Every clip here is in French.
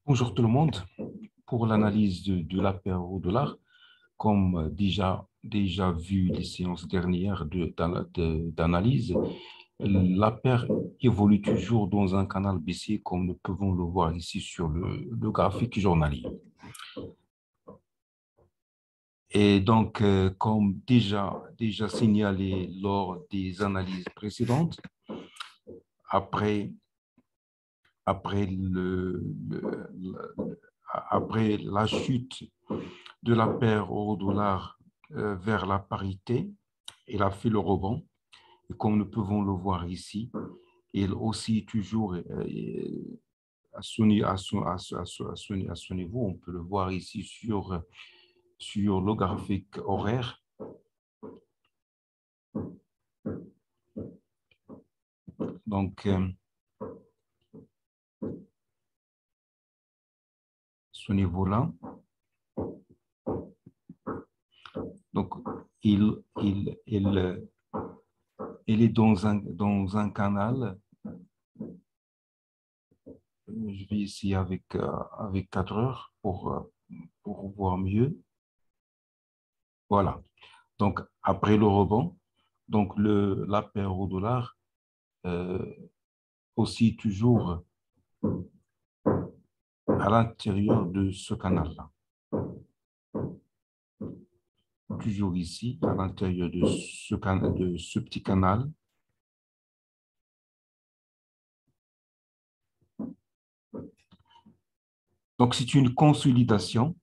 Bonjour tout le monde. Pour l'analyse de la paire au dollar, comme déjà vu les séances dernières d'analyse, la paire évolue toujours dans un canal baissier comme nous pouvons le voir ici sur le graphique journalier. Et donc, comme déjà signalé lors des analyses précédentes, après, après, après la chute de la paire euro-dollar vers la parité. Il a fait le rebond. Et comme nous pouvons le voir ici, il aussi toujours à son niveau. On peut le voir ici sur le graphique horaire. Donc, ce niveau-là. Donc, il est dans un canal. Je vais ici avec 4 heures pour voir mieux. Voilà. Donc, après le rebond, donc la paire au dollar euh, aussi toujours à l'intérieur de ce canal-là. Toujours ici, à l'intérieur de ce petit canal. Donc, c'est une consolidation.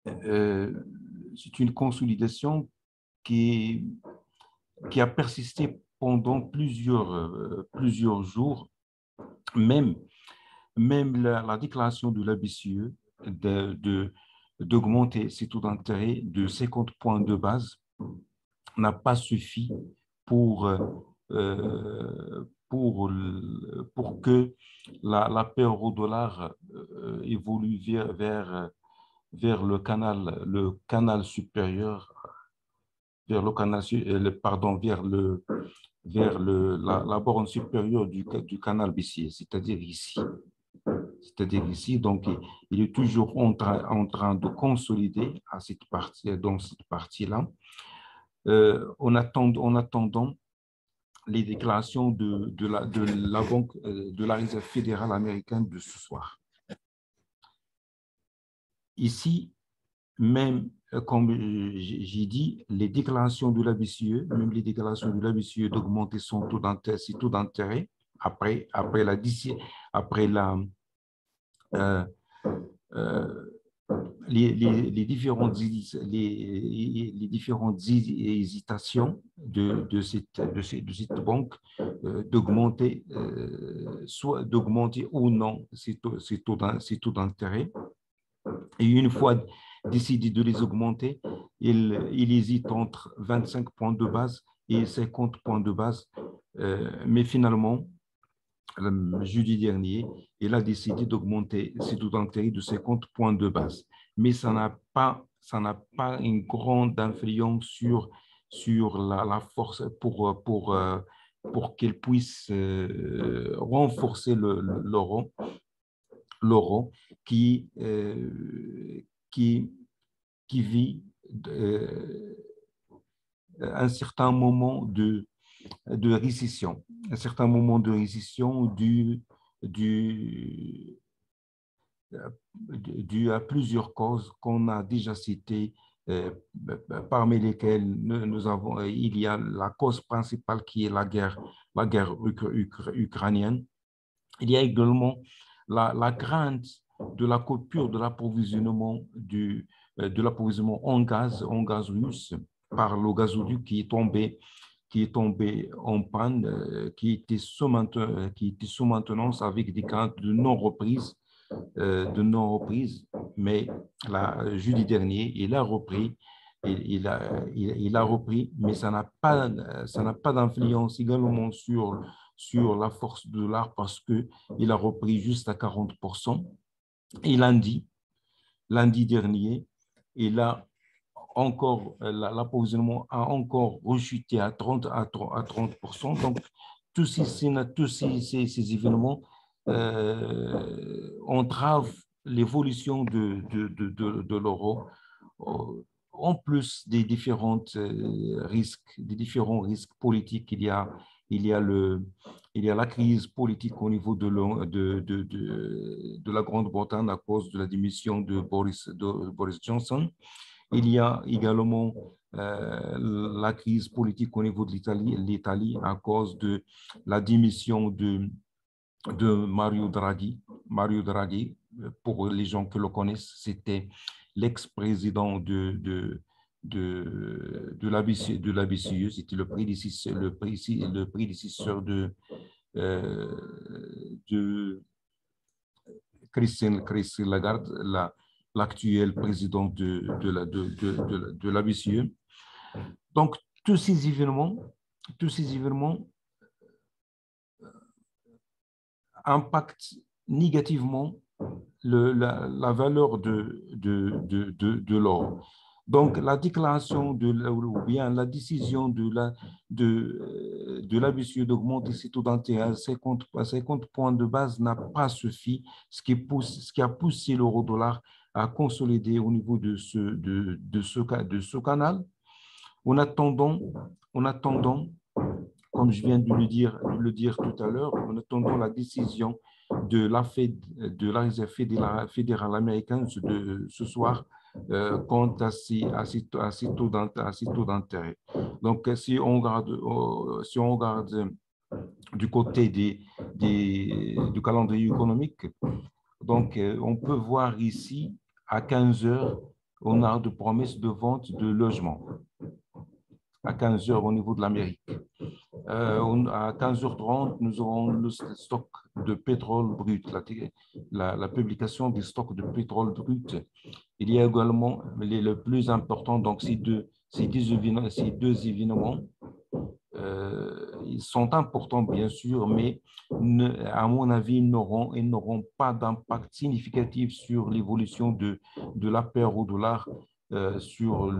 C'est une consolidation qui a persisté pendant plusieurs jours, même la déclaration de la BCE d'augmenter ses taux d'intérêt de 50 points de base n'a pas suffi pour, pour que la paire au dollar évolue vers le canal supérieur, vers le canal, pardon, la borne supérieure du canal baissier, c'est-à-dire ici. C'est-à-dire ici, donc, il est toujours en train de consolider dans cette partie-là, en attendant les déclarations de la Banque, de la Réserve fédérale américaine de ce soir. Ici, même, comme j'ai dit, les déclarations de la BCE, même les déclarations de la BCE d'augmenter ses taux d'intérêt après la les différentes hésitations de cette banque soit d'augmenter ou non ses taux d'intérêt. Et une fois décidé de les augmenter, il hésite entre 25 points de base et 50 points de base. Mais finalement, le jeudi dernier, il a décidé d'augmenter ses taux d'intérêt de 50 points de base. Mais ça n'a pas une grande influence sur la force pour qu'elle puisse renforcer l'euro qui, qui vit un certain moment de récession, un certain moment de récession dû à plusieurs causes qu'on a déjà citées, parmi lesquelles il y a la cause principale qui est la guerre ukrainienne. Il y a également la crainte de la coupure de l'approvisionnement de l'approvisionnement en gaz russe par le gazoduc qui est tombé en panne, qui était sous maintenance avec des craintes de non-reprise, mais jeudi dernier, il a repris, il a repris, mais ça n'a pas d'influence également sur la force de dollar parce qu'il a repris juste à 40%. Et lundi dernier, il a encore, l'approvisionnement a encore rechuté à 30%. Donc, tous ces événements entrave l'évolution de l'euro, en plus des différents risques politiques. Il y a la crise politique au niveau de la Grande-Bretagne à cause de la démission de Boris Johnson. Il y a également la crise politique au niveau de l'Italie à cause de la démission de Mario Draghi. Mario Draghi, pour les gens qui le connaissent, c'était l'ex-président de la BCE, c'était le prédécesseur de Christine Lagarde, l'actuel président de la BCE. Donc, tous ces événements impactent négativement la valeur de l'or. Donc, la déclaration ou bien la décision de la BCE d'augmenter ses taux d'intérêt à 50 points de base n'a pas suffi, ce qui a poussé l'euro-dollar à consolider au niveau de ce canal. En attendant, comme je viens de le dire tout à l'heure, en attendant la décision de la Réserve fédérale américaine de ce soir quant à ces taux d'intérêt. Donc, si on regarde du côté du calendrier économique, donc on peut voir ici à 15 heures, on a de promesses de vente de logements. À 15 heures au niveau de l'Amérique. À 15h30, nous aurons le stock de pétrole brut, la publication des stocks de pétrole brut. Il y a également le plus important, donc ces deux événements, ils sont importants bien sûr, mais à mon avis, ils n'auront pas d'impact significatif sur l'évolution de la paire au dollar, sur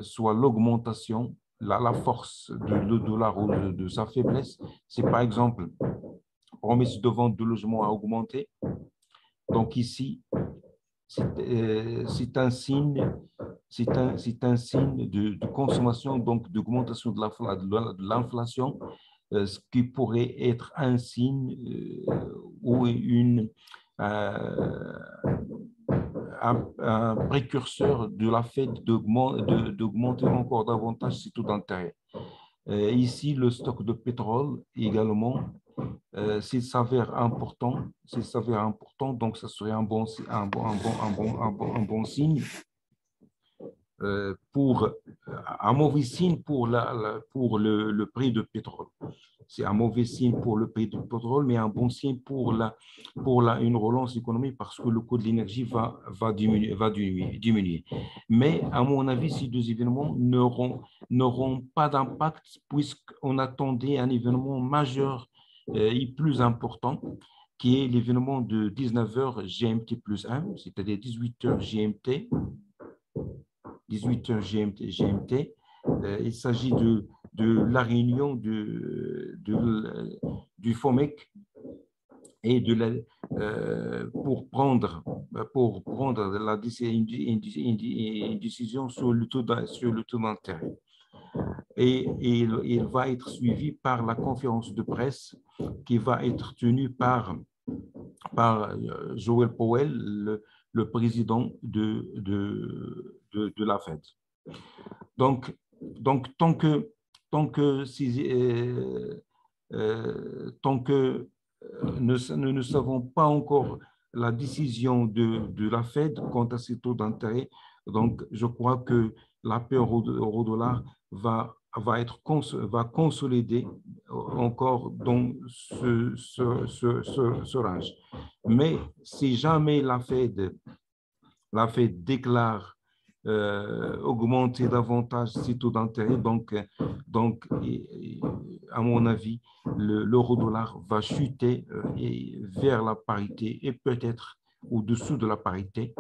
soit l'augmentation, la force du dollar ou de sa faiblesse. C'est par exemple, promesse de vente de logement a augmenté. Donc ici, c'est un signe de consommation, donc d'augmentation de l'inflation, ce qui pourrait être un signe ou un précurseur de la Fed d'augmenter encore davantage ses taux d'intérêt. Ici, le stock de pétrole également, s'il s'avère important, donc ça serait un bon signe. Un mauvais signe pour le prix de pétrole. C'est un mauvais signe pour le prix du pétrole, mais un bon signe pour une relance économique parce que le coût de l'énergie va diminuer. Mais à mon avis, ces deux événements n'auront pas d'impact puisqu'on attendait un événement majeur et plus important qui est l'événement de 19h GMT plus 1, c'est-à-dire 18h GMT. 18h GMT. Il s'agit de la réunion du FOMEC et pour prendre une décision sur le taux d'intérêt. Et il va être suivi par la conférence de presse qui va être tenue par Joel Powell, le président de la Fed. Donc tant que nous ne savons pas encore la décision de la Fed quant à ces taux d'intérêt, donc je crois que la paire euro-dollar va consolider encore dans ce range. Mais si jamais la Fed déclare augmenter davantage ses taux d'intérêt, donc à mon avis, l'euro-dollar va chuter vers la parité et peut-être au-dessous de la parité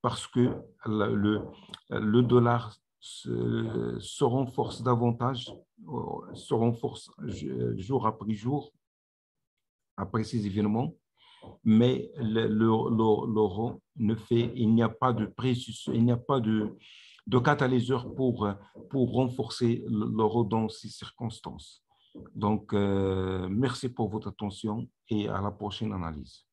parce que le dollar se renforce davantage, jour après jour, après ces événements, mais l'euro ne fait, il n'y a pas de précision, il n'y a pas de catalyseur pour renforcer l'euro dans ces circonstances. Donc, merci pour votre attention et à la prochaine analyse.